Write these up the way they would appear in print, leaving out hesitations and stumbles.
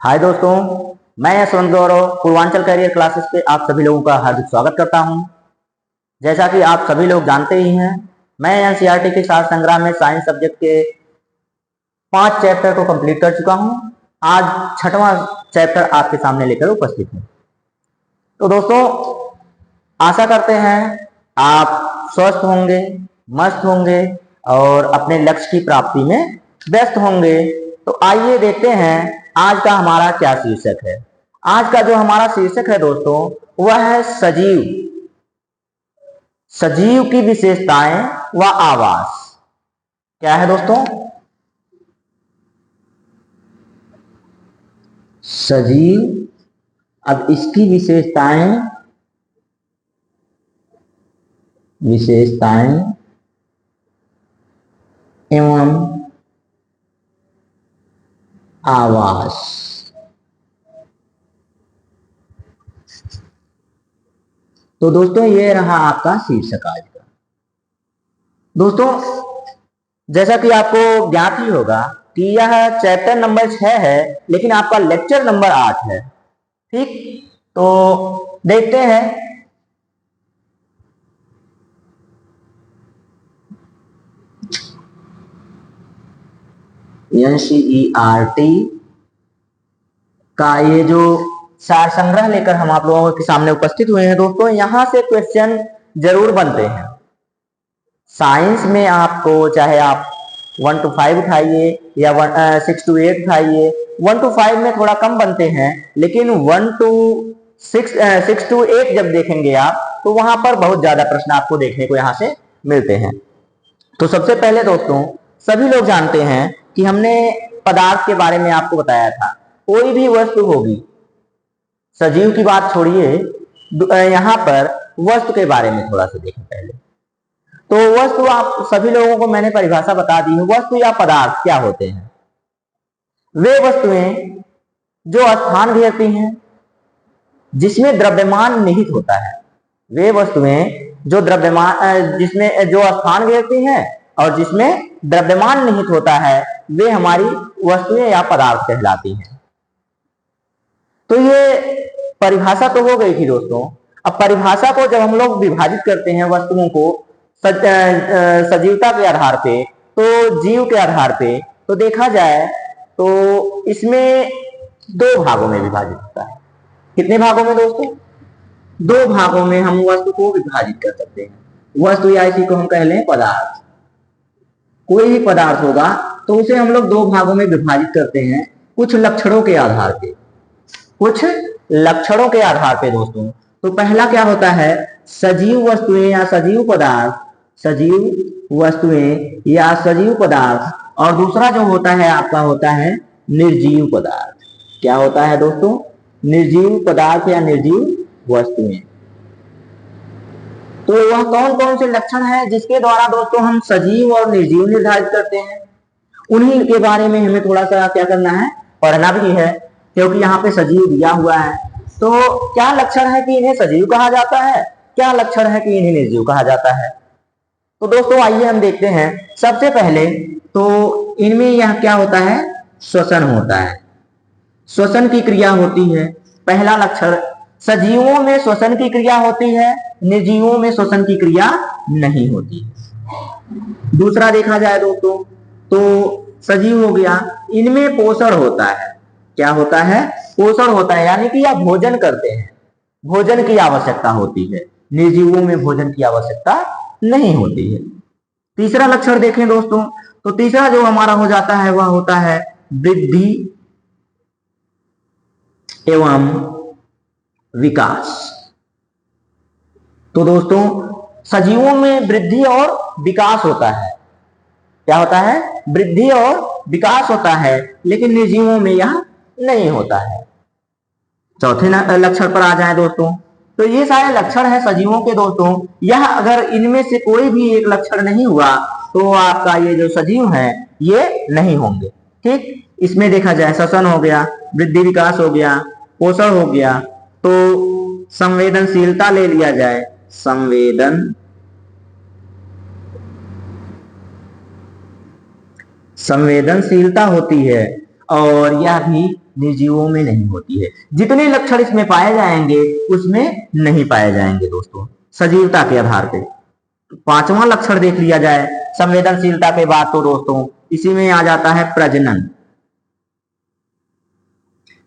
हाय दोस्तों, मैं यशवंत गौरव Purvanchal career classes पे आप सभी लोगों का हार्दिक स्वागत करता हूं। जैसा कि आप सभी लोग जानते ही हैं, मैं एनसीईआरटी के साथ संग्राम में साइंस सब्जेक्ट के 5 चैप्टर को कंप्लीट कर चुका हूं। आज 6वां चैप्टर आपके सामने लेकर उपस्थित हूं। तो दोस्तों, आशा करते हैं आप स्वस्थ होंगे, मस्त होंगे और अपने लक्ष्य की प्राप्ति में व्यस्त होंगे। तो आइए देखते हैं आज का हमारा क्या शीर्षक है। आज का जो हमारा शीर्षक है दोस्तों, वह है सजीव। सजीव की विशेषताएं व आवास। क्या है दोस्तों? सजीव। अब इसकी विशेषताएं एवं आवास। तो दोस्तों, ये रहा आपका शीर्षक आज का। दोस्तों, जैसा कि आपको ज्ञात ही होगा कि यह चैप्टर नंबर 6 है, लेकिन आपका लेक्चर नंबर 8 है। ठीक, तो देखते हैं। एनसीईआरटी का ये जो सार संग्रह लेकर हम आप लोगों के सामने उपस्थित हुए हैं दोस्तों, यहां से क्वेश्चन जरूर बनते हैं। साइंस में आपको चाहे आप 1 to 5 उठाइए या 6 to 8 उठाइए, 1 to 5 में थोड़ा कम बनते हैं, लेकिन 1 to 6 to 8 जब देखेंगे आप, तो वहां पर बहुत ज्यादा प्रश्न आपको देखने को यहां से मिलते हैं। तो सबसे पहले दोस्तों, सभी लोग जानते हैं कि हमने पदार्थ के बारे में आपको बताया था। कोई भी वस्तु होगी, सजीव की बात छोड़िए, यहां पर वस्तु के बारे में थोड़ा सा देखें पहले। तो वस्तु, आप सभी लोगों को मैंने परिभाषा बता दी है। वस्तु या पदार्थ क्या होते हैं? वे वस्तुएं जो स्थान घेरती हैं, जिसमें द्रव्यमान निहित होता है। वे वस्तुएं जो जिसमें जो स्थान घेरती हैं और जिसमें द्रव्यमान निहित होता है, वे हमारी वस्तुएं या पदार्थ कहलाती हैं। तो ये परिभाषा तो हो गई थी दोस्तों। अब परिभाषा को जब हम लोग विभाजित करते हैं वस्तुओं को सजीवता के आधार पे, तो जीव के आधार पे, तो देखा जाए तो इसमें 2 भागों में विभाजित होता है। कितने भागों में दोस्तों? 2 भागों में हम वस्तु को विभाजित कर सकते हैं। वस्तु या इसी को हम कह लें पदार्थ। कोई भी पदार्थ होगा तो उसे हम लोग 2 भागों में विभाजित करते हैं, कुछ लक्षणों के आधार पे। कुछ लक्षणों के आधार पे दोस्तों। तो पहला क्या होता है? सजीव वस्तुएं या सजीव पदार्थ। सजीव वस्तुएं या सजीव पदार्थ। और दूसरा जो होता है आपका होता है निर्जीव पदार्थ। क्या होता है दोस्तों? निर्जीव पदार्थ या निर्जीव वस्तुएं। तो वह कौन कौन से लक्षण है जिसके द्वारा दोस्तों हम सजीव और निर्जीव निर्धारित करते हैं? उन्हीं के बारे में हमें थोड़ा सा क्या करना है, पढ़ना भी है, क्योंकि यहाँ पे सजीव दिया हुआ है। तो क्या लक्षण है कि इन्हें सजीव कहा जाता है, क्या लक्षण है कि इन्हें निर्जीव कहा जाता है? तो दोस्तों आइए हम देखते हैं। सबसे पहले तो इनमें यह क्या होता है? श्वसन होता है। श्वसन की क्रिया होती है। पहला लक्षण, सजीवों में श्वसन की क्रिया होती है, निर्जीवों में श्वसन की क्रिया नहीं होती। दूसरा देखा जाए दोस्तों, तो सजीव हो गया, इनमें पोषण होता है। क्या होता है? पोषण होता है, यानी कि आप भोजन करते हैं, भोजन की आवश्यकता होती है। निर्जीवों में भोजन की आवश्यकता नहीं होती है। तीसरा लक्षण देखें दोस्तों, तो तीसरा जो हमारा हो जाता है वह होता है वृद्धि एवं विकास। तो दोस्तों, सजीवों में वृद्धि और विकास होता है। क्या होता है? वृद्धि और विकास होता है, लेकिन निर्जीवों में यह नहीं होता है। चौथे लक्षण पर आ जाए दोस्तों, तो ये सारे लक्षण है सजीवों के दोस्तों। यह अगर इनमें से कोई भी एक लक्षण नहीं हुआ तो आपका ये जो सजीव है ये नहीं होंगे। ठीक, इसमें देखा जाए श्वसन हो गया, वृद्धि विकास हो गया, पोषण हो गया, तो संवेदनशीलता ले लिया जाए, संवेदनशीलता होती है। और यह भी निर्जीवों में नहीं होती है। जितने लक्षण इसमें पाए जाएंगे उसमें नहीं पाए जाएंगे दोस्तों सजीवता के आधार पे। पांचवा लक्षण देख लिया जाए संवेदनशीलता के बाद, तो दोस्तों इसी में आ जाता है प्रजनन।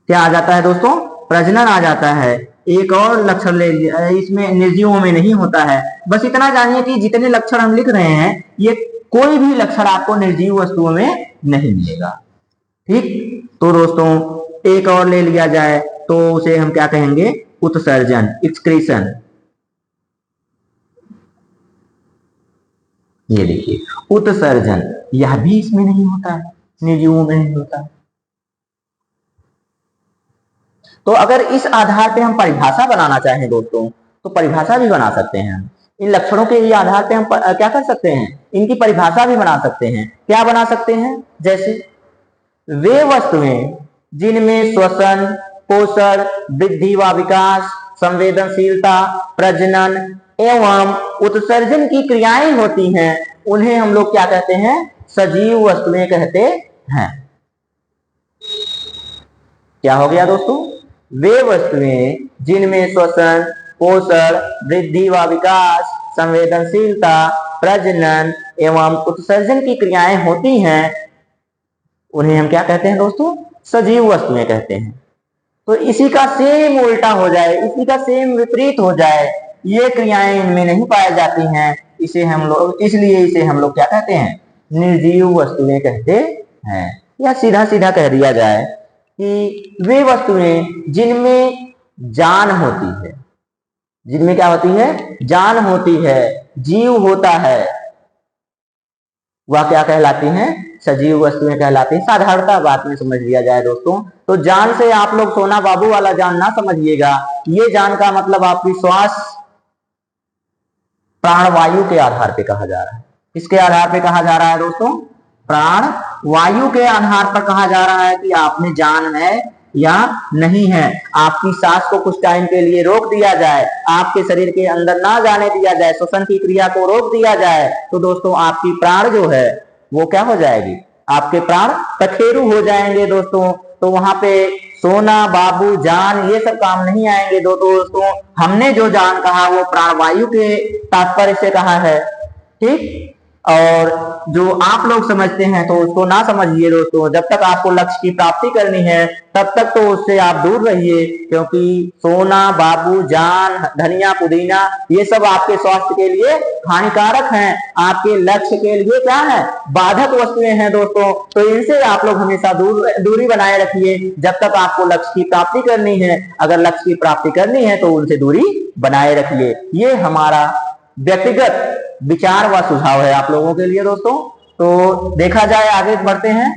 क्या आ जाता है दोस्तों? प्रजनन आ जाता है। एक और लक्षण ले, इसमें निर्जीवों में नहीं होता है। बस इतना जानिए कि जितने लक्षण हम लिख रहे हैं ये कोई भी लक्षण आपको निर्जीव वस्तुओं में नहीं मिलेगा। ठीक, तो दोस्तों एक और ले लिया जाए तो उसे हम क्या कहेंगे? उत्सर्जन, एक्सक्रीशन। ये देखिए उत्सर्जन, यह भी इसमें नहीं होता है, निर्जीवों में नहीं होता है। तो अगर इस आधार पे हम परिभाषा बनाना चाहें दोस्तों तो परिभाषा भी बना सकते हैं। इन लक्षणों के ही आधार पे हम क्या कर सकते हैं? इनकी परिभाषा भी बना सकते हैं। क्या बना सकते हैं? जैसे वे वस्तुएं जिनमें श्वसन, पोषण, वृद्धि व विकास, संवेदनशीलता, प्रजनन एवं उत्सर्जन की क्रियाएं होती हैं उन्हें हम लोग क्या कहते हैं? सजीव वस्तुएं कहते हैं। क्या हो गया दोस्तों? वे वस्तुएं जिनमें श्वसन, पोषण, वृद्धि व विकास, संवेदनशीलता, प्रजनन एवं उत्सर्जन की क्रियाएं होती हैं उन्हें हम क्या कहते हैं दोस्तों? सजीव वस्तुएं कहते हैं। तो इसी का सेम उल्टा हो जाए, इसी का सेम विपरीत हो जाए, ये क्रियाएं इनमें नहीं पाई जाती हैं, इसे हम लोग, इसलिए इसे हम लोग क्या कहते हैं? निर्जीव वस्तुएं कहते हैं। या सीधा सीधा कह दिया जाए कि वे वस्तुएं जिनमें जान होती है, जिनमें क्या होती है? जान होती है, जीव होता है, वह क्या कहलाती हैं? सजीव वस्तुएं कहलाती हैं। साधारणता बात में समझ लिया जाए दोस्तों, तो जान से आप लोग सोना बाबू वाला जान ना समझिएगा। ये जान का मतलब आपकी श्वास प्राण वायु के आधार पे कहा जा रहा है। किसके आधार पे कहा जा रहा है दोस्तों? प्राण वायु के आधार पर कहा जा रहा है कि आप में जान है या नहीं है। आपकी सांस को कुछ टाइम के लिए रोक दिया जाए, आपके शरीर के अंदर ना जाने दिया जाए, श्वसन की क्रिया को रोक दिया जाए, तो दोस्तों आपकी प्राण जो है वो क्या हो जाएगी? आपके प्राण पखेरु हो जाएंगे दोस्तों। तो वहां पे सोना बाबू जान ये सब काम नहीं आएंगे दोस्तों। हमने जो जान कहा वो प्राण वायु के तात्पर्य से कहा है। ठीक, और जो आप लोग समझते हैं तो उसको ना समझिए दोस्तों। जब तक आपको लक्ष्य की प्राप्ति करनी है तब तक तो उससे आप दूर रहिए, क्योंकि सोना बाबू जान धनिया पुदीना ये सब आपके स्वास्थ्य के लिए हानिकारक हैं, आपके लक्ष्य के लिए क्या है? बाधक वस्तुएं हैं दोस्तों। तो इनसे आप लोग हमेशा दूरी बनाए रखिए जब तक आपको लक्ष्य की प्राप्ति करनी है। अगर लक्ष्य की प्राप्ति करनी है तो उनसे दूरी बनाए रखिए। ये हमारा व्यक्तिगत विचार व सुझाव है आप लोगों के लिए दोस्तों। तो देखा जाए आगे बढ़ते हैं,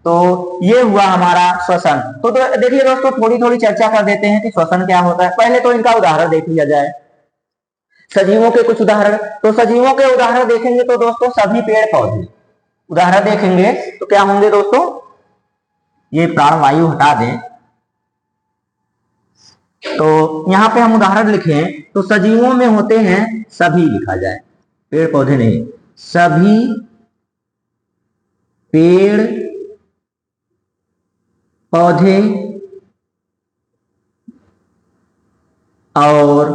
तो ये हुआ हमारा श्वसन। तो देखिए दोस्तों थोड़ी थोड़ी चर्चा कर देते हैं कि श्वसन क्या होता है। पहले तो इनका उदाहरण देख लिया जाए, सजीवों के कुछ उदाहरण। तो सजीवों के उदाहरण देखेंगे तो दोस्तों सभी पेड़ पौधे उदाहरण देखेंगे तो क्या होंगे दोस्तों? ये प्राण वायु हटा दें तो यहां पे हम उदाहरण लिखें तो सजीवों में होते हैं सभी, लिखा जाए पेड़ पौधे नहीं, सभी पेड़ पौधे और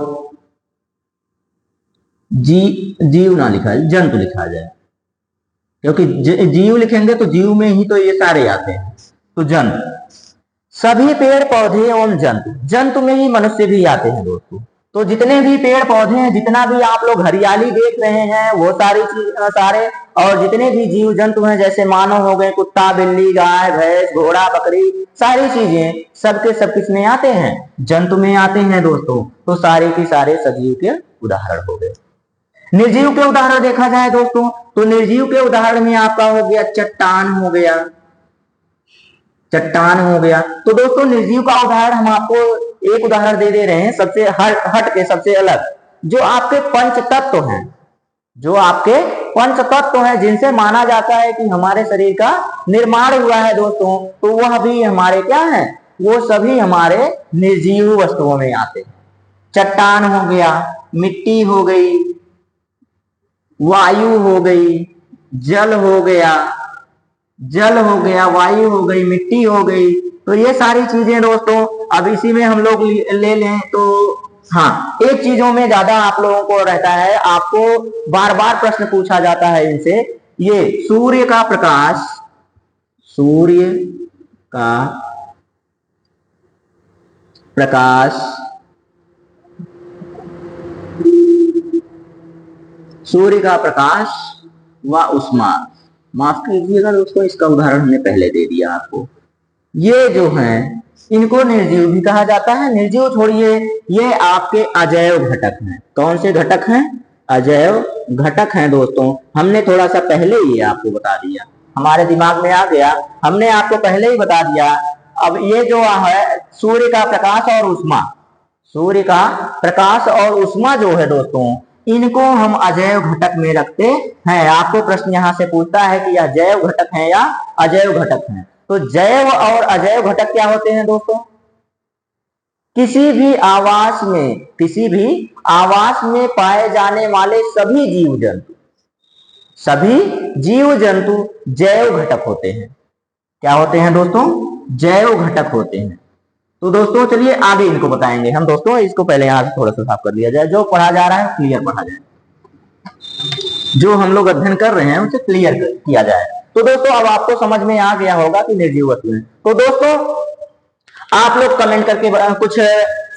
जीव ना लिखा जाए, जंतु लिखा जाए, क्योंकि जीव लिखेंगे तो जीव में ही तो ये सारे आते हैं। तो जंतु, सभी पेड़ पौधे एवं जंतु, जंतु में ही मनुष्य भी आते हैं दोस्तों। तो जितने भी पेड़ पौधे हैं, जितना भी आप लोग हरियाली देख रहे हैं वो सारी चीज सारे, और जितने भी जीव जंतु हैं जैसे मानव हो गए, कुत्ता बिल्ली गाय भैंस घोड़ा बकरी, सारी चीजें सबके सब किसमें आते हैं? जंतु में आते हैं दोस्तों। तो सारे की सारे सजीव के उदाहरण हो गए। निर्जीव के उदाहरण देखा जाए दोस्तों तो निर्जीव के उदाहरण में आपका हो गया चट्टान हो गया, चट्टान हो गया। तो दोस्तों निर्जीव का उदाहरण हम आपको एक उदाहरण दे रहे हैं सबसे हट के, सबसे अलग, जो आपके पंच तत्व हैं, जो आपके पंच तत्व हैं जिनसे माना जाता है कि हमारे शरीर का निर्माण हुआ है दोस्तों, तो वह भी हमारे क्या है? वो सभी हमारे निर्जीव वस्तुओं में आते हैं। चट्टान हो गया, मिट्टी हो गई, वायु हो गई, जल हो गया, जल हो गया, वायु हो गई, मिट्टी हो गई, तो ये सारी चीजें दोस्तों अब इसी में हम लोग ले लें तो हाँ, एक चीजों में ज्यादा आप लोगों को रहता है, आपको बार बार प्रश्न पूछा जाता है इनसे, ये सूर्य का प्रकाश, सूर्य का प्रकाश, सूर्य का प्रकाश व उष्मा। माफ कीजिएगा दोस्तों, इसका उदाहरण हमने पहले दे दिया आपको। ये जो है इनको निर्जीव भी कहा जाता है। निर्जीव छोड़िए, ये आपके अजैव घटक हैं। कौन से घटक हैं? अजैव घटक हैं दोस्तों। हमने थोड़ा सा पहले ही आपको बता दिया, हमारे दिमाग में आ गया, हमने आपको पहले ही बता दिया। अब ये जो है सूर्य का प्रकाश और उष्मा, सूर्य का प्रकाश और उष्मा जो है दोस्तों, इनको हम अजैव घटक में रखते हैं। आपको प्रश्न यहां से पूछता है कि यह जैव घटक है या अजैव घटक है। तो जैव और अजैव घटक क्या होते हैं दोस्तों? किसी भी आवास में पाए जाने वाले सभी जीव जंतु जैव घटक होते हैं। क्या होते हैं दोस्तों? जैव घटक होते हैं। तो दोस्तों चलिए आगे इनको बताएंगे हम दोस्तों। इसको पहले यहां से थोड़ा सा साफ कर दिया जाए, जो पढ़ा जा रहा है क्लियर पढ़ा जाए, जो हम लोग अध्ययन कर रहे हैं उसे क्लियर किया जाए। तो दोस्तों अब आपको समझ में आ गया होगा कि निर्जीव वस्तुएं। तो दोस्तों आप लोग कमेंट करके कुछ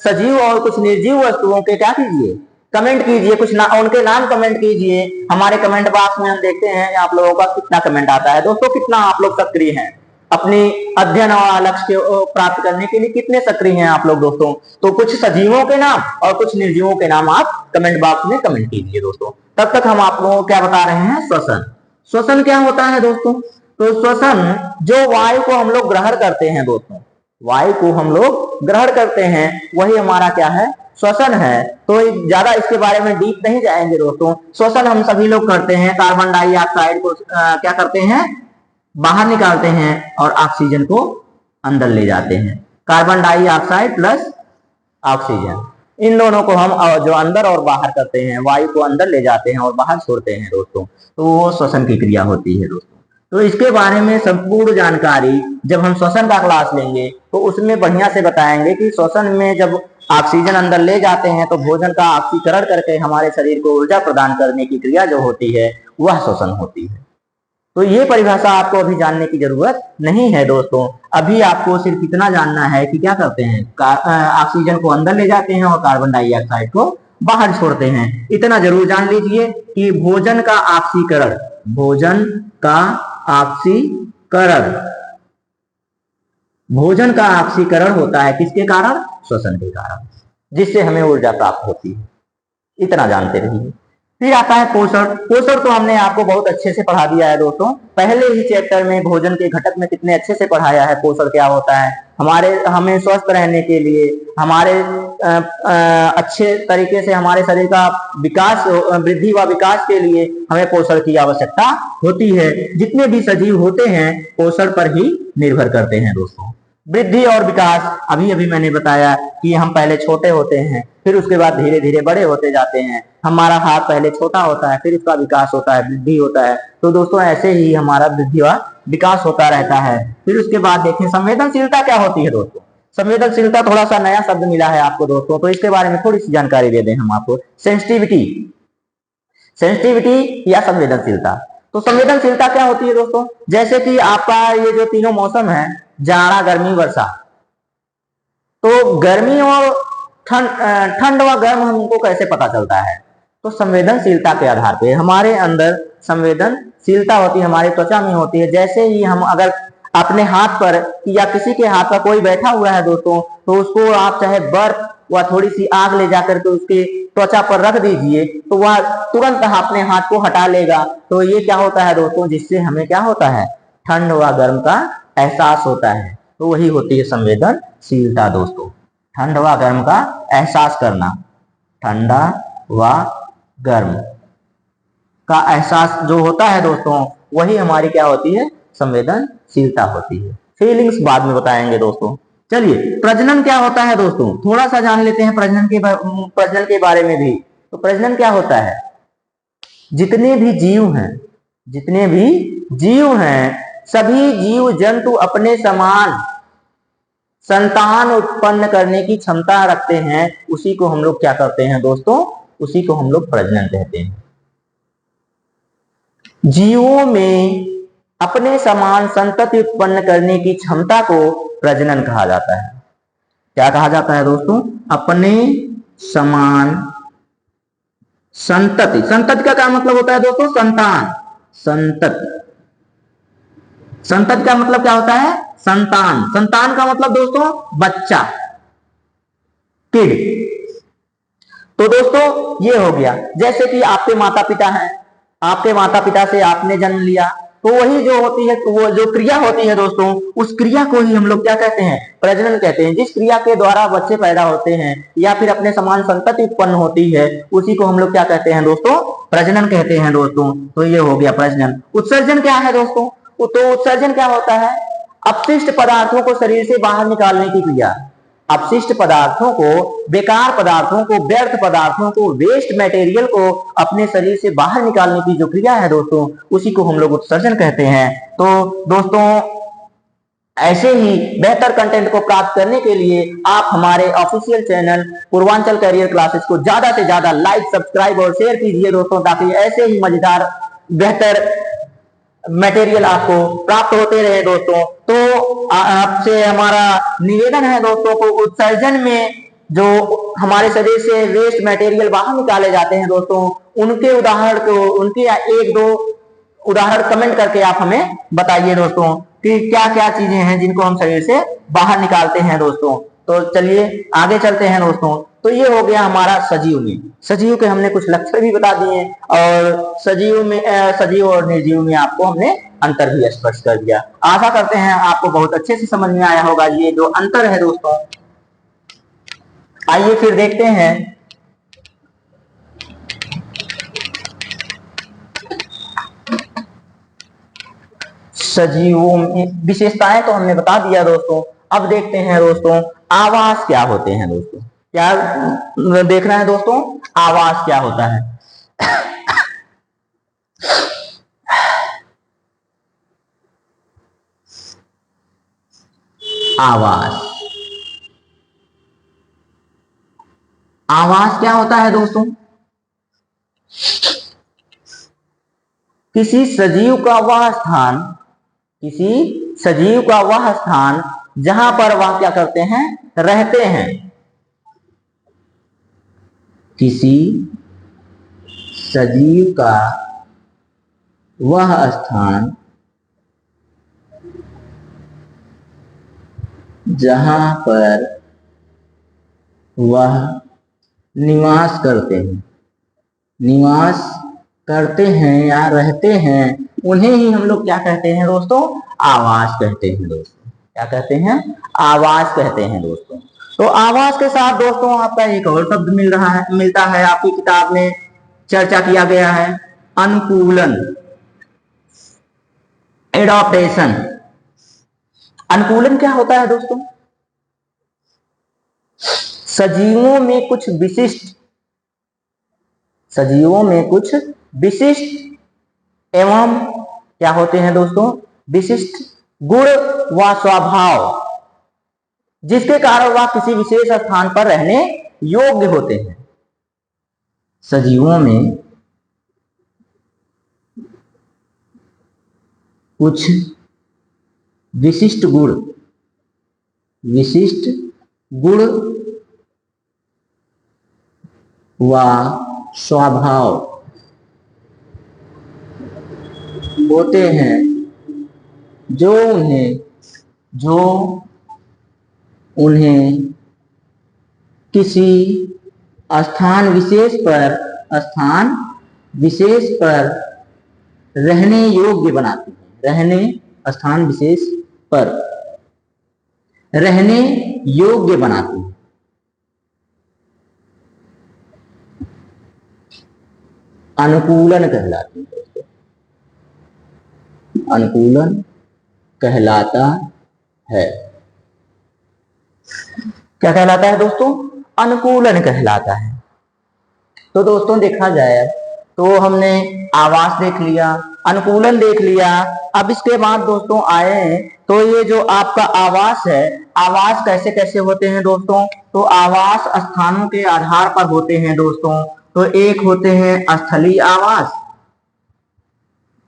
सजीव और कुछ निर्जीव वस्तुओं के क्या कीजिए, कमेंट कीजिए, कुछ उनके नाम कमेंट कीजिए। हमारे कमेंट बॉक्स में हम देखते हैं आप लोगों का कितना कमेंट आता है दोस्तों, कितना आप लोग सक्रिय हैं अपनी अध्ययन और लक्ष्य को प्राप्त करने के लिए, कितने सक्रिय हैं आप लोग दोस्तों। तो कुछ सजीवों के नाम और कुछ निर्जीवों के नाम आप कमेंट बॉक्स में कमेंट कीजिए दोस्तों। तब तक हम आप लोगों को क्या बता रहे हैं? श्वसन। श्वसन क्या होता है दोस्तों? तो श्वसन जो वायु को हम लोग ग्रहण करते हैं दोस्तों, वायु को हम लोग ग्रहण करते हैं, वही हमारा क्या है? श्वसन है। तो ज्यादा इसके बारे में डीप नहीं जाएंगे दोस्तों। श्वसन हम सभी लोग करते हैं, कार्बन डाइऑक्साइड को क्या करते हैं? बाहर निकालते हैं और ऑक्सीजन को अंदर ले जाते हैं। कार्बन डाइऑक्साइड प्लस ऑक्सीजन, इन दोनों को हम जो अंदर और बाहर करते हैं, वायु को अंदर ले जाते हैं और बाहर छोड़ते हैं दोस्तों, तो वो श्वसन की क्रिया होती है दोस्तों। तो इसके बारे में संपूर्ण जानकारी जब हम श्वसन का क्लास लेंगे तो उसमें बढ़िया से बताएंगे कि श्वसन में जब ऑक्सीजन अंदर ले जाते हैं तो भोजन का ऑक्सीकरण करके हमारे शरीर को ऊर्जा प्रदान करने की क्रिया जो होती है वह श्वसन होती है। तो ये परिभाषा आपको अभी जानने की जरूरत नहीं है दोस्तों। अभी आपको सिर्फ इतना जानना है कि क्या करते हैं, ऑक्सीजन को अंदर ले जाते हैं और कार्बन डाइऑक्साइड को बाहर छोड़ते हैं। इतना जरूर जान लीजिए कि भोजन का ऑक्सीकरण, भोजन का ऑक्सीकरण, भोजन का ऑक्सीकरण होता है किसके कारण? श्वसन के कारण, जिससे हमें ऊर्जा प्राप्त होती है। इतना जानते रहिए। फिर आता है पोषण। पोषण तो हमने आपको बहुत अच्छे से पढ़ा दिया है दोस्तों, पहले ही चैप्टर में भोजन के घटक में कितने अच्छे से पढ़ाया है पोषण क्या होता है। हमें स्वस्थ रहने के लिए, हमारे अच्छे तरीके से हमारे शरीर का विकास, वृद्धि व विकास के लिए हमें पोषण की आवश्यकता होती है। जितने भी सजीव होते हैं पोषण पर ही निर्भर करते हैं दोस्तों। वृद्धि और विकास अभी अभी मैंने बताया कि हम पहले छोटे होते हैं, फिर उसके बाद धीरे धीरे बड़े होते जाते हैं। हमारा हाथ पहले छोटा होता है, फिर उसका विकास होता है, वृद्धि होता है। तो दोस्तों ऐसे ही हमारा वृद्धि व विकास होता रहता है। फिर उसके बाद देखें संवेदनशीलता क्या होती है दोस्तों। संवेदनशीलता थोड़ा सा नया शब्द मिला है आपको दोस्तों, तो इसके बारे में थोड़ी सी जानकारी दे दें हम आपको। सेंसिटिविटी, सेंसिटिविटी या संवेदनशीलता। तो संवेदनशीलता क्या होती है दोस्तों? जैसे कि आपका ये जो तीनों मौसम है, जाड़ा, गर्मी, वर्षा, तो गर्मी और ठंड व गर्म हमको कैसे पता चलता है? तो संवेदनशीलता के आधार पे हमारे अंदर संवेदनशीलता होती है, हमारी त्वचा में होती है। जैसे ही हम अगर अपने हाथ पर या किसी के हाथ पर कोई बैठा हुआ है दोस्तों, तो उसको आप चाहे बर्फ व थोड़ी सी आग ले जाकर के उसके त्वचा पर रख दीजिए, तो वह तुरंत अपने हाथ को हटा लेगा। तो ये क्या होता है दोस्तों? जिससे हमें क्या होता है? ठंड व गर्म का एहसास होता है। तो वही होती है संवेदनशीलता दोस्तों, ठंड व गर्म का एहसास करना। ठंडा व गर्म का एहसास जो होता है दोस्तों, वही हमारी क्या होती है? संवेदनशीलता होती है। फीलिंग्स बाद में बताएंगे दोस्तों। चलिए प्रजनन क्या होता है दोस्तों, थोड़ा सा जान लेते हैं प्रजनन के बारे में भी। तो प्रजनन क्या होता है? जितने भी जीव हैं सभी जीव जंतु अपने समान संतान उत्पन्न करने की क्षमता रखते हैं, उसी को हम लोग क्या करते हैं दोस्तों, उसी को हम लोग प्रजनन कहते हैं। जीवों में अपने समान संतति उत्पन्न करने की क्षमता को प्रजनन कहा जाता है। क्या कहा जाता है दोस्तों, अपने समान संतति। संतति का क्या मतलब होता है दोस्तों, संतान। संतति, संतति का मतलब क्या होता है, संतान। संतान का मतलब दोस्तों बच्चा, किड। तो दोस्तों ये हो गया, जैसे कि आपके माता पिता हैं, आपके माता पिता से आपने जन्म लिया, तो वही जो होती है, वो जो क्रिया होती है दोस्तों, उस क्रिया को ही हम लोग क्या कहते हैं, प्रजनन कहते हैं। जिस क्रिया के द्वारा बच्चे पैदा होते हैं या फिर अपने समान संतति उत्पन्न होती है, उसी को हम लोग क्या कहते हैं दोस्तों, प्रजनन कहते हैं दोस्तों। तो ये हो गया प्रजनन। उत्सर्जन क्या है दोस्तों, तो उत्सर्जन क्या होता है, अपशिष्ट पदार्थों को शरीर से बाहर निकालने की क्रिया। अपशिष्ट पदार्थों को, बेकार पदार्थों को, व्यर्थ पदार्थों को, वेस्ट मटेरियल को अपने शरीर से बाहर निकालने की जो क्रिया है दोस्तों, उसी को हम लोग उत्सर्जन कहते हैं। तो दोस्तों ऐसे ही बेहतर कंटेंट को प्राप्त करने के लिए आप हमारे official channel Purvanchal career classes को ज्यादा से ज्यादा लाइक, सब्सक्राइब और शेयर कीजिए दोस्तों, ताकि ऐसे ही मजेदार बेहतर मटेरियल आपको प्राप्त होते रहे दोस्तों। तो आपसे हमारा निवेदन है दोस्तों को, उत्सर्जन में जो हमारे शरीर से वेस्ट मटेरियल बाहर निकाले जाते हैं दोस्तों, उनके उदाहरण को, उनके एक दो उदाहरण कमेंट करके आप हमें बताइए दोस्तों कि क्या क्या चीजें हैं जिनको हम शरीर से बाहर निकालते हैं दोस्तों। तो चलिए आगे चलते हैं दोस्तों। तो ये हो गया हमारा सजीव में। सजीव के हमने कुछ लक्षण भी बता दिए और सजीव में सजीव और निर्जीव में आपको हमने अंतर भी स्पष्ट कर दिया। आशा करते हैं आपको बहुत अच्छे से समझ में आया होगा ये जो अंतर है दोस्तों। आइए फिर देखते हैं सजीवों में विशेषताएं तो हमने बता दिया दोस्तों। अब देखते हैं दोस्तों आवास क्या होते हैं दोस्तों। क्या देखना है दोस्तों, आवास क्या होता है। आवास, आवास क्या होता है दोस्तों, किसी सजीव का वह स्थान, किसी सजीव का वह स्थान जहां पर वह क्या करते हैं, रहते हैं। किसी सजीव का वह स्थान जहां पर वह निवास करते हैं, निवास करते हैं या रहते हैं, उन्हें ही हम लोग क्या कहते हैं दोस्तों, आवास कहते हैं दोस्तों। क्या कहते हैं, आवास कहते हैं दोस्तों। तो आवास के साथ दोस्तों आपका एक और शब्द मिलता है आपकी किताब में चर्चा किया गया है, अनुकूलन, एडॉप्टेशन। अनुकूलन क्या होता है दोस्तों, सजीवों में कुछ विशिष्ट, सजीवों में कुछ विशिष्ट एवं क्या होते हैं दोस्तों, विशिष्ट गुण व स्वभाव, जिसके कारण वह किसी विशेष स्थान पर रहने योग्य होते हैं। सजीवों में कुछ विशिष्ट गुण, विशिष्ट गुण व स्वभाव होते हैं जो उन्हें किसी स्थान विशेष पर रहने योग्य बनाते हैं, रहने स्थान विशेष पर रहने योग्य बनाते हैं। अनुकूलन कहलाते हैं दोस्तों, अनुकूलन कहलाता है। क्या कहलाता है दोस्तों, अनुकूलन कहलाता है। तो दोस्तों देखा जाए तो हमने आवास देख लिया, अनुकूलन देख लिया। अब इसके बाद दोस्तों आए तो ये जो आपका आवास है, आवास कैसे कैसे होते हैं दोस्तों? तो आवास स्थानों के आधार पर होते हैं दोस्तों। तो एक होते हैं स्थलीय आवास,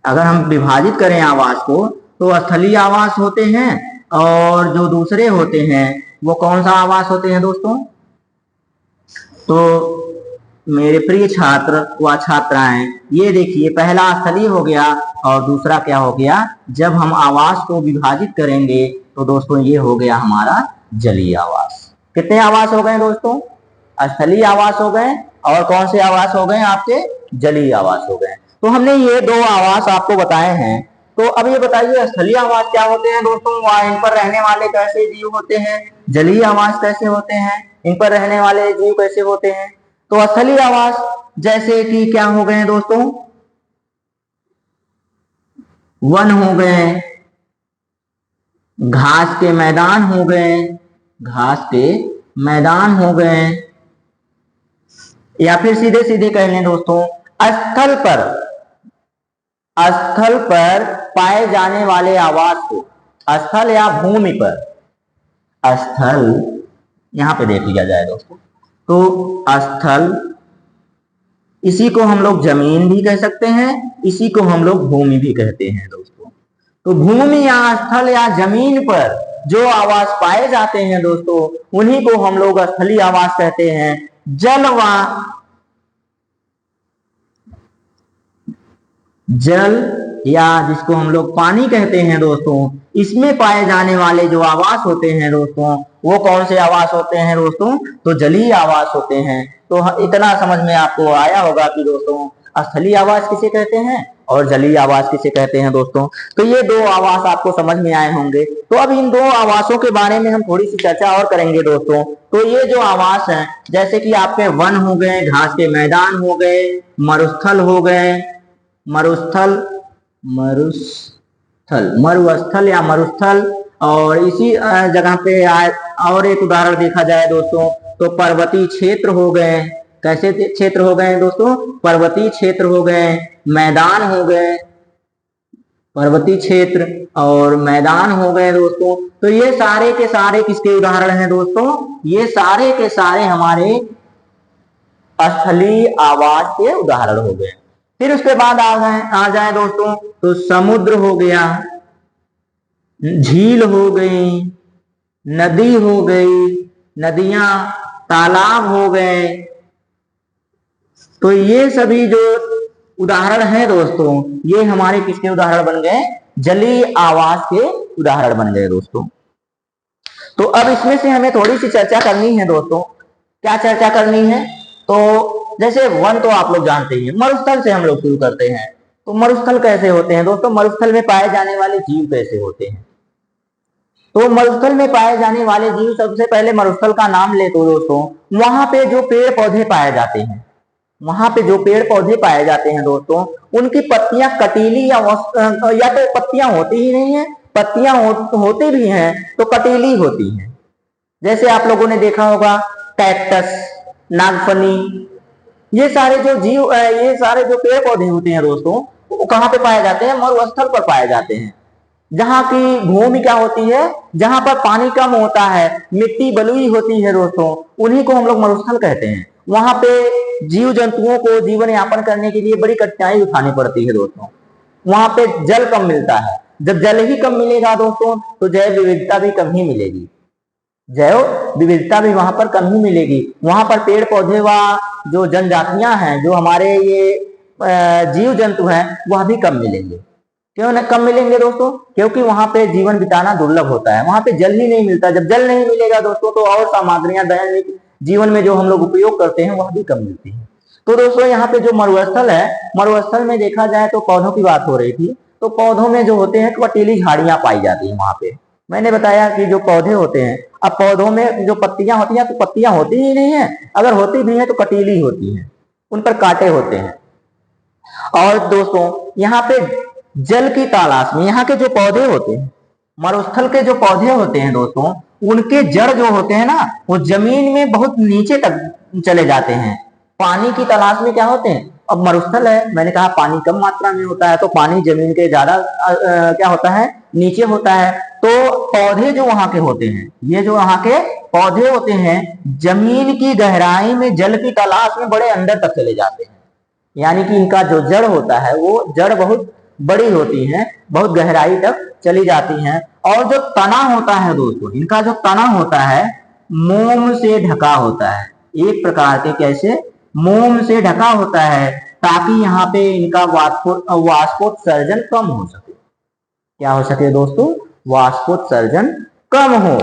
अगर हम विभाजित करें आवास को तो स्थलीय आवास होते हैं, और जो दूसरे होते हैं वो कौन सा आवास होते हैं दोस्तों? तो मेरे प्रिय छात्र व छात्राएं, ये देखिए पहला स्थलीय हो गया और दूसरा क्या हो गया? जब हम आवास को विभाजित करेंगे तो दोस्तों ये हो गया हमारा जलीय आवास। कितने आवास हो गए दोस्तों? स्थलीय आवास हो गए, और कौन से आवास हो गए आपके? जलीय आवास हो गए। तो हमने ये दो आवास आपको बताए हैं। तो अब ये बताइए स्थलीय आवास क्या होते हैं दोस्तों? इन पर रहने वाले कैसे जीव होते हैं? जलीय आवास कैसे होते हैं? इन पर रहने वाले जीव कैसे होते हैं? तो स्थलीय आवास जैसे कि क्या हो गए दोस्तों? वन हो गए, घास के मैदान हो गए, घास के मैदान हो गए, या फिर सीधे सीधे कह लें दोस्तों स्थल पर पाए जाने वाले आवास को, स्थल या भूमि पर, स्थल यहां पे देख लिया जाए दोस्तों, तो स्थल, इसी को हम लोग जमीन भी कह सकते हैं, इसी को हम लोग भूमि भी कहते हैं दोस्तों। तो भूमि या स्थल या जमीन पर जो आवास पाए जाते हैं दोस्तों, उन्हीं को हम लोग स्थलीय आवास कहते हैं। जल या जिसको हम लोग पानी कहते हैं दोस्तों, इसमें पाए जाने वाले जो आवास होते हैं दोस्तों, वो कौन से आवास होते हैं दोस्तों? तो जलीय आवास होते हैं। तो इतना समझ में आपको आया होगा कि दोस्तों स्थलीय आवास किसे कहते हैं और जलीय आवास किसे कहते हैं दोस्तों। तो ये दो आवास आपको समझ में आए होंगे। तो अब इन दो आवासों के बारे में हम थोड़ी सी चर्चा और करेंगे दोस्तों। तो ये जो आवास है, जैसे कि आपके वन हो गए, घास के मैदान हो गए, मरुस्थल हो गए, मरुस्थल या मरुस्थल, और इसी जगह पे और एक उदाहरण देखा जाए दोस्तों तो पर्वतीय क्षेत्र हो गए। कैसे क्षेत्र हो गए दोस्तों? पर्वतीय क्षेत्र हो गए, मैदान हो गए, पर्वतीय क्षेत्र और मैदान हो गए दोस्तों। तो ये सारे के सारे किसके उदाहरण हैं दोस्तों? ये सारे के सारे हमारे स्थलीय आवास के उदाहरण हो गए। फिर उसके बाद आ जाए दोस्तों तो समुद्र हो गया, झील हो गई, नदी हो गई, नदियां, तालाब हो गए। तो ये सभी जो उदाहरण हैं दोस्तों, ये हमारे किसके उदाहरण बन गए? जलीय आवास के उदाहरण बन गए दोस्तों। तो अब इसमें से हमें थोड़ी सी चर्चा करनी है दोस्तों। क्या चर्चा करनी है? तो जैसे वन तो आप लोग जानते ही हैं, मरुस्थल से हम लोग शुरू करते हैं। तो मरुस्थल कैसे होते हैं दोस्तों? मरुस्थल में पाए जाने वाले जीव कैसे होते हैं? तो मरुस्थल में पाए जाने वाले जीव, सबसे पहले मरुस्थल का नाम ले तो दोस्तों वहां पे जो पेड़ पौधे पाए जाते हैं, वहां पे जो पेड़ पौधे पाए जाते हैं दोस्तों, उनकी पत्तियां कटीली या तो पत्तियां होती ही नहीं है, पत्तियां होती भी हैं तो कटीली होती हैं। जैसे आप लोगों ने देखा होगा कैक्टस, नागफनी, ये सारे जो जीव, ये सारे जो पेड़ पौधे होते हैं दोस्तों, वो कहाँ पे पाए जाते हैं? मरुस्थल पर पाए जाते हैं, जहाँ की भूमि क्या होती है? जहां पर पानी कम होता है, मिट्टी बलुई होती है दोस्तों, उन्हीं को हम लोग मरुस्थल कहते हैं। वहां पे जीव जंतुओं को जीवन यापन करने के लिए बड़ी कठिनाई उठानी पड़ती है दोस्तों। वहां पे जल कम मिलता है। जब जल ही कम मिलेगा दोस्तों तो जैव विविधता भी कम ही मिलेगी, जैव विविधता भी वहां पर कम ही मिलेगी। वहां पर पेड़ पौधे व जो जनजातियां हैं, जो हमारे ये जीव जंतु हैं, वह भी कम मिलेंगे। क्यों न कम मिलेंगे दोस्तों? क्योंकि वहां पे जीवन बिताना दुर्लभ होता है, वहां पे जल ही नहीं मिलता। जब जल नहीं मिलेगा दोस्तों तो और सामग्रियां दैनिक जीवन में जो हम लोग उपयोग करते हैं वह भी कम मिलती है। तो दोस्तों यहाँ पे जो मरुस्थल है, मरुस्थल में देखा जाए तो पौधों की बात हो रही थी, तो पौधों में जो होते हैं कटीली झाड़ियां पाई जाती है। वहां पे मैंने बताया कि जो पौधे होते हैं, अब पौधों में जो पत्तियां होती हैं तो पत्तियां होती ही नहीं है, अगर होती भी है तो कटीली होती है, उन पर कांटे होते हैं। और दोस्तों यहाँ पे जल की तलाश में यहाँ के जो पौधे होते हैं, मरुस्थल के जो पौधे होते हैं दोस्तों, उनके जड़ जो होते हैं ना, वो जमीन में बहुत नीचे तक चले जाते हैं। पानी की तलाश में क्या होते हैं। अब मरुस्थल है, मैंने कहा पानी कम मात्रा में होता है, तो पानी जमीन के ज्यादा क्या होता है, नीचे होता है। तो पौधे जो वहां के होते हैं, ये जो वहां के पौधे होते हैं, जमीन की गहराई में जल की तलाश में बड़े अंदर तक चले जाते हैं। यानी कि इनका जो जड़ होता है, वो जड़ बहुत बड़ी होती है, बहुत गहराई तक चली जाती हैं। और जो तना होता है दोस्तों, इनका जो तना होता है मोम से ढका होता है, एक प्रकार के कैसे मोम से ढका होता है, ताकि यहाँ पे इनका वाष्पोत्सर्जन कम हो सके। क्या हो सके दोस्तों, वाष्पोत्सर्जन कम हो।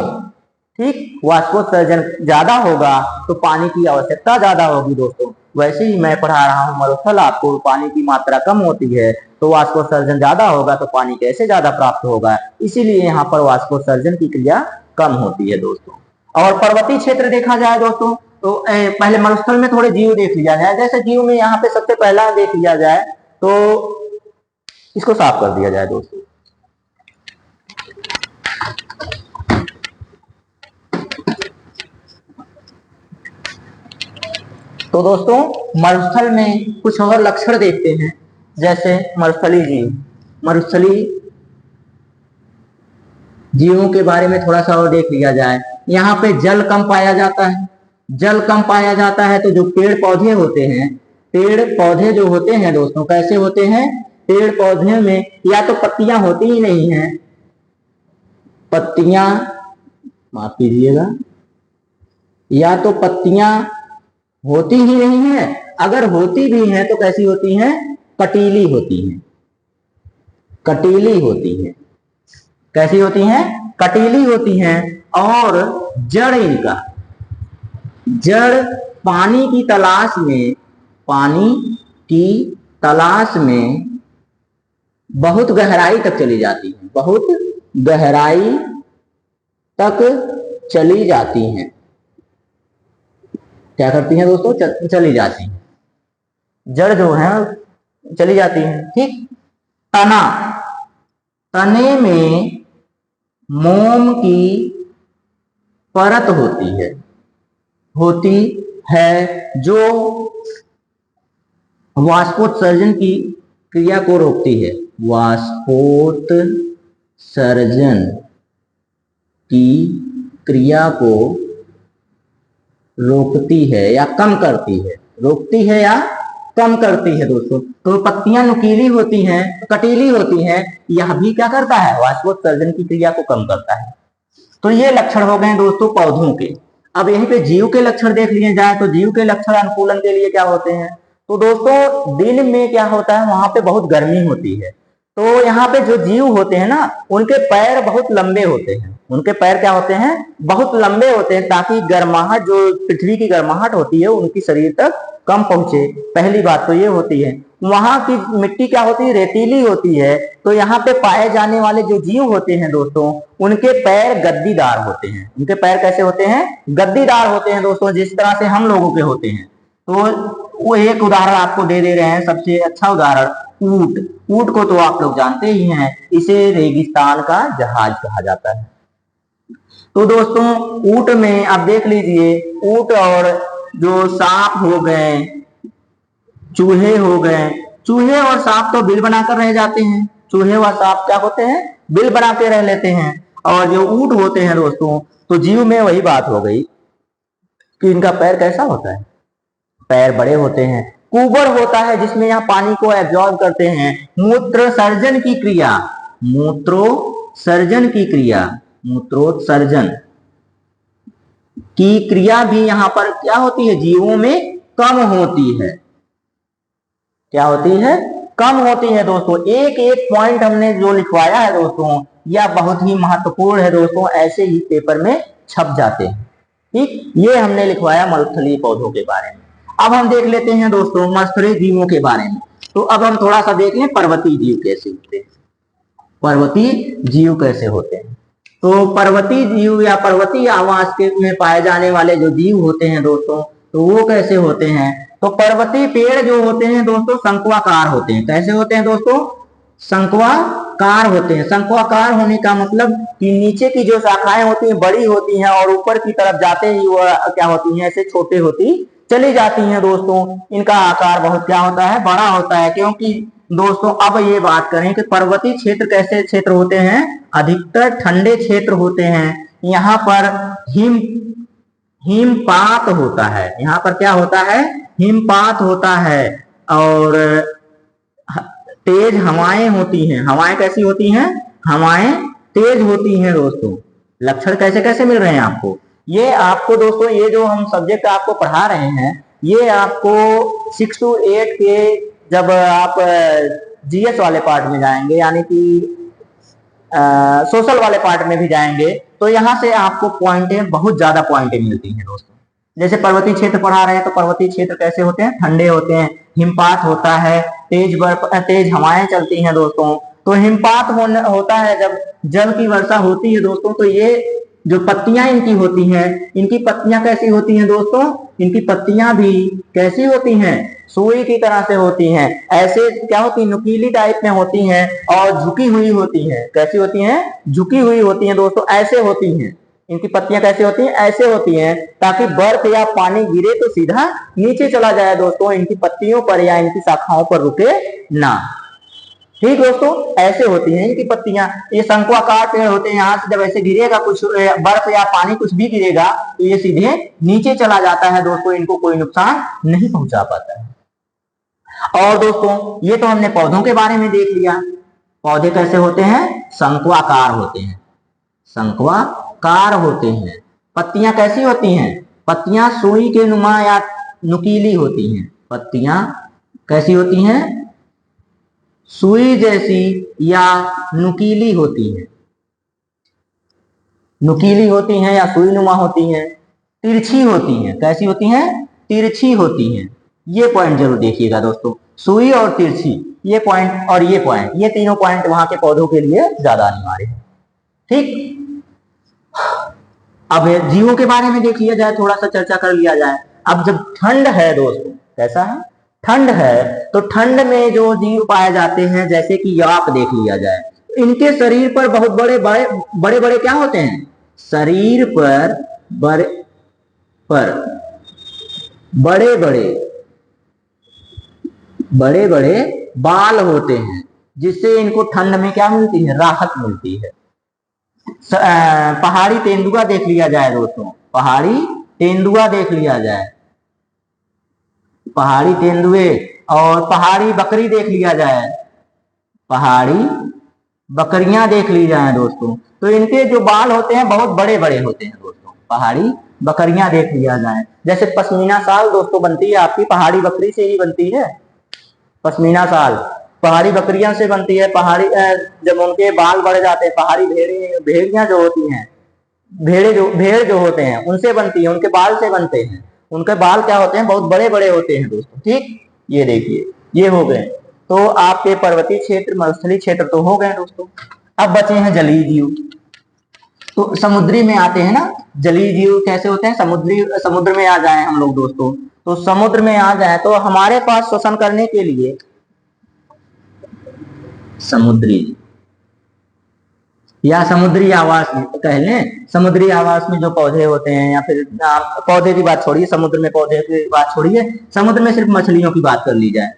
ठीक, वाष्पोत्सर्जन ज्यादा होगा तो पानी की आवश्यकता ज्यादा होगी दोस्तों। वैसे ही मैं पढ़ा रहा हूँ मरुस्थल, आपको पानी की मात्रा कम होती है तो वाष्पोत्सर्जन ज्यादा होगा, तो पानी कैसे ज्यादा प्राप्त होगा, इसीलिए यहाँ पर वाष्पोत्सर्जन की क्रिया कम होती है दोस्तों। और पर्वतीय क्षेत्र देखा जाए दोस्तों, तो पहले मरुस्थल में थोड़े जीव देख लिया जाए। जैसे जीव में यहाँ पे सबसे पहला देख लिया जाए तो इसको साफ कर दिया जाए दोस्तों। तो दोस्तों मरुस्थल में कुछ और लक्षण देखते हैं। जैसे मरुस्थली जीव, मरुस्थली जीवों के बारे में थोड़ा सा और देख लिया जाए। यहाँ पे जल कम पाया जाता है, जल कम पाया जाता है तो जो पेड़ पौधे होते हैं, पेड़ पौधे जो होते हैं दोस्तों कैसे होते हैं, पेड़ पौधे में या तो पत्तियां होती ही नहीं है, पत्तियां, माफ कीजिएगा, या तो पत्तियां होती ही नहीं है, अगर होती भी हैं तो कैसी होती हैं, कटीली होती हैं, कटीली होती हैं। कैसी होती हैं, कटीली होती हैं। और जड़ इनका, जड़ पानी की तलाश में, पानी की तलाश में बहुत गहराई तक चली जाती है, बहुत गहराई तक चली जाती हैं। क्या करती हैं दोस्तों, चली जाती हैं, जड़ जो है चली जाती है। ठीक, तना, तने में मोम की परत होती है जो वाष्पोत्सर्जन की क्रिया को रोकती है, वाष्पोत्सर्जन की क्रिया को रोकती है या कम करती है, रोकती है या कम करती है दोस्तों। तो पत्तियां नुकीली होती हैं, कटीली होती हैं, यह भी क्या करता है, वाष्पोत्सर्जन की क्रिया को कम करता है। तो ये लक्षण हो गए दोस्तों पौधों के। अब यहीं पे जीव के लक्षण देख लिए जाए तो जीव के लक्षण अनुकूलन के लिए क्या होते हैं। तो दोस्तों दिन में क्या होता है, वहां पे बहुत गर्मी होती है, तो यहाँ पे जो जीव होते हैं ना, उनके पैर बहुत लंबे होते हैं, उनके पैर क्या होते हैं, बहुत लंबे होते हैं, ताकि गर्माहट, जो पृथ्वी की गर्माहट होती है उनकी शरीर तक कम पहुंचे। पहली बात तो ये होती है। वहां की मिट्टी क्या होती है, रेतीली होती है, तो यहाँ पे पाए जाने वाले जो जीव होते हैं दोस्तों, उनके पैर गद्दीदार होते हैं। उनके पैर कैसे होते हैं, गद्दीदार होते हैं दोस्तों, जिस तरह से हम लोगों के होते हैं। तो वो एक उदाहरण आपको दे रहे हैं, सबसे अच्छा उदाहरण ऊंट। ऊंट को तो आप लोग जानते ही हैं, इसे रेगिस्तान का जहाज कहा जाता है। तो दोस्तों ऊंट में आप देख लीजिए, ऊंट और जो सांप हो गए, चूहे हो गए, चूहे और सांप तो बिल बनाकर रह जाते हैं, चूहे और सांप क्या होते हैं, बिल बना के रह लेते हैं। और जो ऊंट होते हैं दोस्तों, तो जीव में वही बात हो गई कि इनका पैर कैसा होता है, पैर बड़े होते हैं। कुबर होता है जिसमें यहाँ पानी को एब्जॉर्ब करते हैं। मूत्रोत्सर्जन की क्रिया, मूत्रोत्सर्जन की क्रिया, मूत्रोत्सर्जन की क्रिया भी यहाँ पर क्या होती है, जीवों में कम होती है। क्या होती है, कम होती है दोस्तों। एक एक पॉइंट हमने जो लिखवाया है दोस्तों, यह बहुत ही महत्वपूर्ण है दोस्तों, ऐसे ही पेपर में छप जाते हैं। ठीक, ये हमने लिखवाया मरुस्थलीय पौधों के बारे में। अब हम देख लेते हैं दोस्तों मरुस्थलीय जीवों के बारे में। तो अब हम थोड़ा सा देख लें पर्वतीय जीव कैसे होते हैं, पर्वतीय जीव कैसे होते हैं। तो पर्वतीय जीव या पर्वतीय आवास के में पाए जाने वाले जो जीव होते हैं दोस्तों, तो वो कैसे होते हैं। तो पर्वतीय पेड़ जो होते हैं दोस्तों शंक्वाकार होते हैं। कैसे होते हैं दोस्तों, शंक्वाकार होते हैं। शंक्वाकार होने का मतलब कि नीचे की जो शाखाएं होती हैं बड़ी होती हैं और ऊपर की तरफ जाते ही वह क्या होती हैं, ऐसे छोटे होती चली जाती हैं दोस्तों। इनका आकार बहुत क्या होता है, बड़ा होता है। क्योंकि दोस्तों अब ये बात करें कि पर्वतीय क्षेत्र कैसे क्षेत्र होते हैं, अधिकतर ठंडे क्षेत्र होते हैं। यहाँ पर हिमपात होता है। यहाँ पर क्या होता है, हिमपात होता है। और तेज हवाएं होती हैं। हवाएं कैसी होती हैं, हवाएं तेज होती हैं दोस्तों। लक्षण कैसे कैसे मिल रहे हैं आपको, ये आपको दोस्तों, ये जो हम सब्जेक्ट आपको पढ़ा रहे हैं, ये आपको 6 to 8 के जब आप जीएस वाले पार्ट में जाएंगे, यानी कि सोशल वाले पार्ट में भी जाएंगे, तो यहाँ से आपको पॉइंटें, बहुत ज्यादा पॉइंटें मिलती हैं दोस्तों। जैसे पर्वतीय क्षेत्र पढ़ा रहे हैं, तो पर्वतीय क्षेत्र कैसे होते हैं, ठंडे होते हैं, हिमपात होता है, तेज हवाएं चलती हैं दोस्तों। तो हिमपात होता है जब जल की वर्षा होती है दोस्तों। तो ये जो पत्तियां इनकी होती हैं, इनकी पत्तियां कैसी होती हैं दोस्तों, इनकी पत्तियां भी कैसी होती हैं, सुई की तरह से होती हैं। ऐसे क्या होती है, नुकीली टाइप में होती हैं और झुकी हुई होती हैं। कैसी होती हैं, झुकी हुई होती हैं दोस्तों, ऐसे होती हैं। इनकी पत्तियां कैसे होती हैं, ऐसे होती हैं, ताकि बर्फ या पानी गिरे तो सीधा नीचे चला जाए दोस्तों, इनकी पत्तियों पर या इनकी शाखाओं पर रुके ना। ठीक दोस्तों, ऐसे होती हैं इनकी पत्तियां। ये शंकुआकार पेड़ होते हैं। यहाँ से जब ऐसे गिरेगा कुछ बर्फ या पानी कुछ भी गिरेगा, तो ये सीधे नीचे चला जाता है दोस्तों, इनको कोई नुकसान नहीं पहुंचा पाता है। और दोस्तों ये तो हमने पौधों के बारे में देख लिया। पौधे कैसे होते हैं, शंकुआकार होते हैं, शंकुआकार होते हैं। पत्तियां कैसी होती हैं, पत्तियां सुई के नुमा या नुकीली होती हैं। पत्तियां कैसी होती हैं, सुई जैसी या नुकीली होती हैं, नुकीली होती हैं या सुई नुमा होती हैं। तिरछी होती हैं, कैसी होती हैं, तिरछी होती हैं। ये पॉइंट जरूर देखिएगा दोस्तों, सुई और तिरछी, ये पॉइंट और ये पॉइंट, ये तीनों पॉइंट वहां के पौधों के लिए ज्यादा अनिवार्य है। ठीक, अब जीवों के बारे में देख लिया जाए, थोड़ा सा चर्चा कर लिया जाए। अब जब ठंड है दोस्तों, कैसा है, ठंड है, तो ठंड में जो जीव पाए जाते हैं, जैसे कि याक देख लिया जाए, इनके शरीर पर बहुत बड़े बड़े क्या होते हैं, शरीर पर बड़े बड़े बाल होते हैं, जिससे इनको ठंड में क्या मिलती है, राहत मिलती है। पहाड़ी तेंदुआ देख लिया जाए दोस्तों, पहाड़ी तेंदुआ देख लिया जाए, पहाड़ी तेंदुए, और पहाड़ी बकरी देख लिया जाए, पहाड़ी बकरियां देख ली जाए दोस्तों, तो इनके जो बाल होते हैं बहुत बड़े बड़े होते हैं दोस्तों। पहाड़ी बकरियां देख लिया जाए, जैसे पश्मीना शाल दोस्तों बनती है आपकी पहाड़ी बकरी से ही बनती है। पश्मीना शाल पहाड़ी बकरियां से बनती है। पहाड़ी जब उनके बाल बढ़ जाते हैं, पहाड़ी भेड़ियां जो होती हैं, भेड़ जो होते हैं उनसे बनती है, उनके बाल से बनते हैं। उनके बाल क्या होते हैं, बहुत बड़े बड़े होते हैं दोस्तों। ठीक, ये देखिए, ये हो गए। तो आपके पर्वतीय क्षेत्र, मरुस्थलीय क्षेत्र तो हो गए दोस्तों। अब बचे हैं जलीय जीव। तो समुद्री में आते हैं ना, जलीय जीव कैसे होते हैं, समुद्र में आ जाए हम लोग दोस्तों। तो समुद्र में आ जाए तो हमारे पास श्वसन करने के लिए समुद्री या समुद्री आवास कह लें, समुद्री आवास में जो पौधे होते हैं, या फिर पौधे की बात छोड़िए, समुद्र में पौधे की बात छोड़िए, समुद्र में सिर्फ मछलियों की बात कर ली जाए,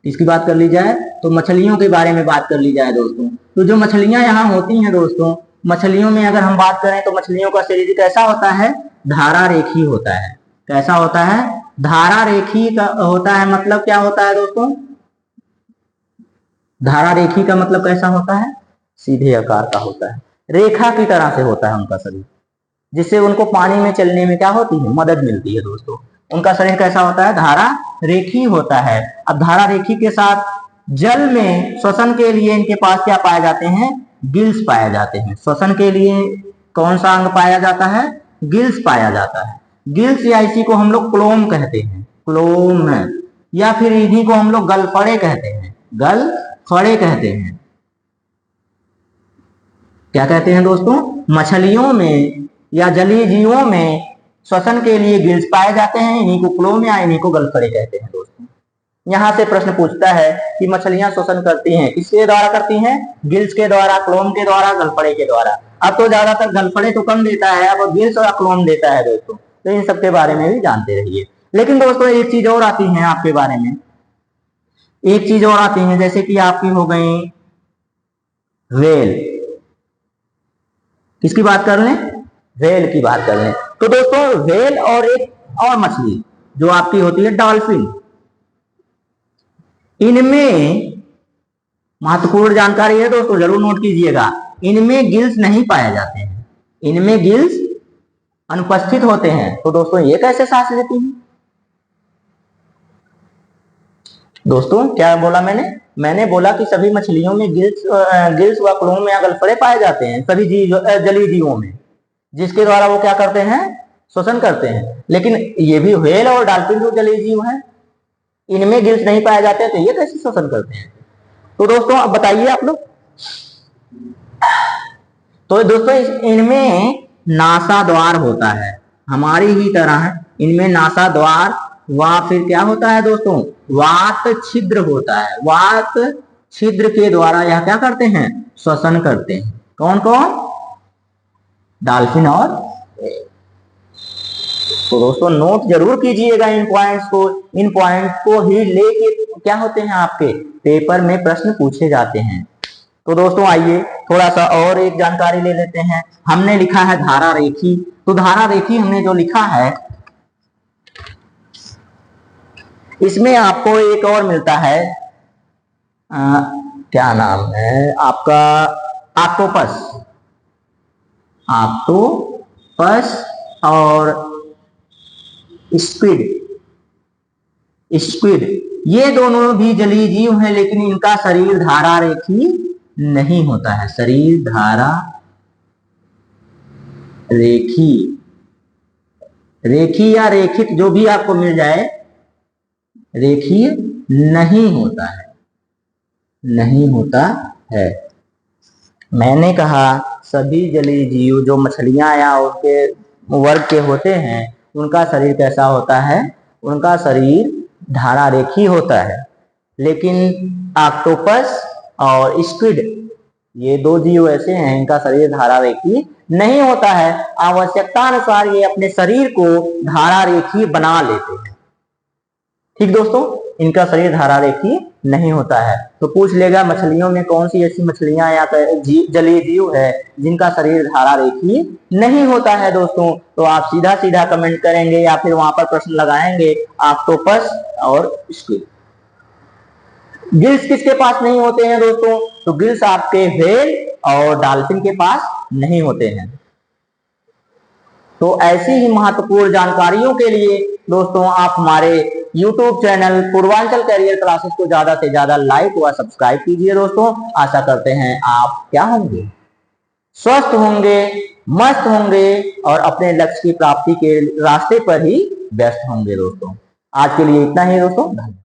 इसकी बात कर ली जाए तो मछलियों के बारे में बात कर ली जाए दोस्तों। तो जो मछलियां यहाँ होती हैं दोस्तों, मछलियों में अगर हम बात करें तो मछलियों का शरीर कैसा होता है, धारा रेखी होता है। कैसा होता है, धारा रेखी का होता है। मतलब क्या होता है दोस्तों, धारा रेखी का मतलब कैसा होता है, सीधे आकार का होता है, रेखा की तरह से होता है उनका शरीर, जिससे उनको पानी में चलने में क्या होती है, मदद मिलती है दोस्तों। उनका शरीर कैसा होता है, धारा रेखी होता है। अब धारा रेखी के साथ जल में श्वसन के लिए इनके पास क्या पाए जाते हैं, गिल्स पाए जाते हैं। श्वसन के लिए कौन सा अंग पाया जाता है, गिल्स पाया जाता है। गिल्स या इसी को हम लोग क्लोम कहते हैं, क्लोम, या फिर इन्हीं को हम लोग गलफड़े कहते हैं, गलफड़े कहते हैं। क्या कहते हैं दोस्तों, मछलियों में या जलीय जीवों में श्वसन के लिए गिल्स पाए जाते हैं, इन्हीं को क्लोम या इन्हीं को गलफड़े कहते हैं दोस्तों। यहाँ से प्रश्न पूछता है कि मछलियां श्वसन करती हैं, किसके द्वारा करती हैं, गिल्स के द्वारा, क्लोम के द्वारा, गलफड़े के द्वारा। अब तो ज्यादातर गलफड़े तो कम देता है, अब गिल्स और क्लोम देता है दोस्तों। तो इन सब के बारे में भी जानते रहिए। लेकिन दोस्तों एक चीज और आती है आपके बारे में, एक चीज और आती है, जैसे कि आपकी हो गई व्हेल। किसकी बात कर लें? व्हेल की बात कर लें। तो दोस्तों व्हेल और एक और मछली जो आपकी होती है डॉल्फिन, इनमें महत्वपूर्ण जानकारी है दोस्तों, जरूर नोट कीजिएगा। इनमें गिल्स नहीं पाए जाते हैं, इनमें गिल्स अनुपस्थित होते हैं। तो दोस्तों ये कैसे सांस लेती हैं? दोस्तों क्या बोला मैंने बोला कि सभी मछलियों में गिल्स व क्लोम में गलफड़े पाए जाते हैं, सभी जलीय जीवों में, जिसके द्वारा वो क्या करते हैं? श्वसन करते हैं। लेकिन ये भी व्हेल और डॉल्फिन जो जलीय जीव हैं, इनमें गिल्स नहीं पाए जाते हैं, तो ये कैसे श्वसन करते हैं? तो दोस्तों अब बताइए आप लोग। तो दोस्तों इनमें नासा द्वार होता है, हमारी ही तरह इनमें नासा द्वार व फिर क्या होता है दोस्तों? वात छिद्र होता है। वात छिद्र के द्वारा यह क्या करते हैं? श्वसन करते हैं। कौन कौन? डॉल्फिन और तो दोस्तों नोट जरूर कीजिएगा इन पॉइंट्स को। इन पॉइंट्स को ही लेके क्या होते हैं आपके पेपर में प्रश्न पूछे जाते हैं। तो दोस्तों आइए थोड़ा सा और एक जानकारी ले लेते हैं। हमने लिखा है धारा रेखी, तो धारा रेखी हमने जो लिखा है इसमें आपको एक और मिलता है, क्या नाम है आपका? ऑक्टोपस। ऑक्टोपस और स्क्विड। स्क्विड ये दोनों भी जलीय जीव हैं, लेकिन इनका शरीर धारा रेखी नहीं होता है। शरीर धारा रेखी, रेखी या रेखित जो भी आपको मिल जाए, रेखीय नहीं होता है, नहीं होता है। मैंने कहा सभी जलीय जीव जो मछलियां या उसके वर्ग के होते हैं उनका शरीर कैसा होता है? उनका शरीर धारा रेखी होता है। लेकिन ऑक्टोपस और स्क्विड ये दो जीव ऐसे हैं इनका शरीर धारा रेखी नहीं होता है। आवश्यकता अनुसार ये अपने शरीर को धारा रेखी बना लेते हैं। ठीक दोस्तों, इनका शरीर धारा रेखी नहीं होता है। तो पूछ लेगा मछलियों में कौन सी ऐसी मछलियां या जलीय जीव है जिनका शरीर धारा रेखी नहीं होता है दोस्तों? तो आप सीधा सीधा कमेंट करेंगे या फिर वहां पर प्रश्न लगाएंगे ऑक्टोपस और स्क्विड। गिल्स किसके पास नहीं होते हैं दोस्तों? तो गिल्स आपके व्हेल और डॉल्फिन के पास नहीं होते हैं। तो ऐसी ही महत्वपूर्ण जानकारियों के लिए दोस्तों आप हमारे YouTube channel Purvanchal career classes को ज्यादा से ज्यादा लाइक व सब्सक्राइब कीजिए दोस्तों। आशा करते हैं आप क्या होंगे? स्वस्थ होंगे, मस्त होंगे और अपने लक्ष्य की प्राप्ति के रास्ते पर ही व्यस्त होंगे दोस्तों। आज के लिए इतना ही दोस्तों, धन्यवाद।